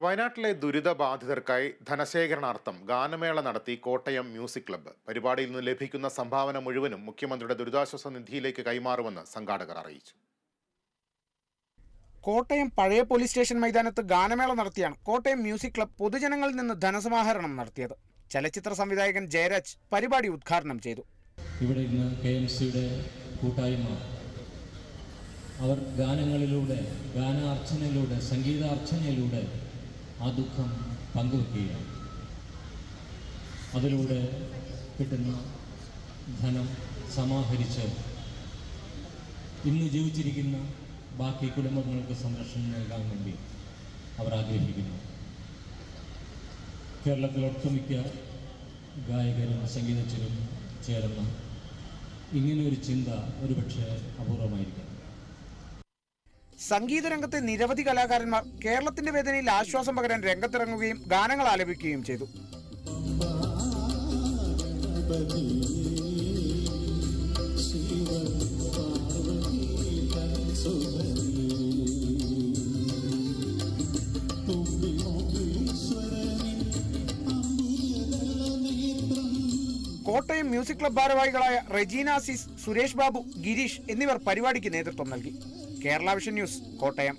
വയനാട്ടിലെ ദുരിതബാധിതർക്കായി ധനശേഖരണാർത്ഥം ഗാനമേള നടത്തി കോട്ടയം മ്യൂസിക് ക്ലബ്ബ്. പരിപാടിയിൽ നിന്ന് ലഭിക്കുന്ന സംഭാവന മുഴുവനും മുഖ്യമന്ത്രിയുടെ ദുരിതാശ്വാസ നിധിയിലേക്ക് കൈമാറുമെന്ന് സംഘാടകർ അറിയിച്ചു. കോട്ടയം പഴയ പോലീസ് സ്റ്റേഷൻ മൈതാനത്ത് ഗാനമേള നടത്തിയാണ് കോട്ടയം മ്യൂസിക് ക്ലബ്ബ് പൊതുജനങ്ങളിൽ നിന്ന് ധനസമാഹരണം നടത്തിയത്. ചലച്ചിത്ര സംവിധായകൻ ജയരാജ് പരിപാടി ഉദ്ഘാടനം ചെയ്തു. ഇവിടെ ഇന്ന് KMCയുടെ കൂട്ടായ്മ അവർ ഗാനങ്ങളിലൂടെ, ഗാനാർച്ചനയിലൂടെ, സംഗീതാർച്ചനയിലൂടെ ആ ദുഃഖം പങ്കുവെക്കുകയാണ്. അതിലൂടെ കിട്ടുന്ന ധനം സമാഹരിച്ച് ഇന്ന് ജീവിച്ചിരിക്കുന്ന ബാക്കി കുടുംബങ്ങൾക്ക് സംരക്ഷണം നൽകാൻ വേണ്ടി അവർ ആഗ്രഹിക്കുന്നു. കേരളത്തിൽ ഒട്ടുമിക്ക ഗായകരും സംഗീതജ്ഞരും ചേർന്ന ഇങ്ങനെയൊരു ചിന്ത ഒരുപക്ഷെ അപൂർവമായിരിക്കും. സംഗീതരംഗത്തെ നിരവധി കലാകാരന്മാർ കേരളത്തിന്റെ വേദനയിൽ ആശ്വാസം പകരാൻ രംഗത്തിറങ്ങുകയും ഗാനങ്ങൾ ആലപിക്കുകയും ചെയ്തു. കോട്ടയം മ്യൂസിക് ക്ലബ് ഭാരവാഹികളായ റെജീന അസീസ്, സുരേഷ് ബാബു, ഗിരീഷ് എന്നിവർ പരിപാടിക്ക് നേതൃത്വം നൽകി. Kerala vision news, Kottayam.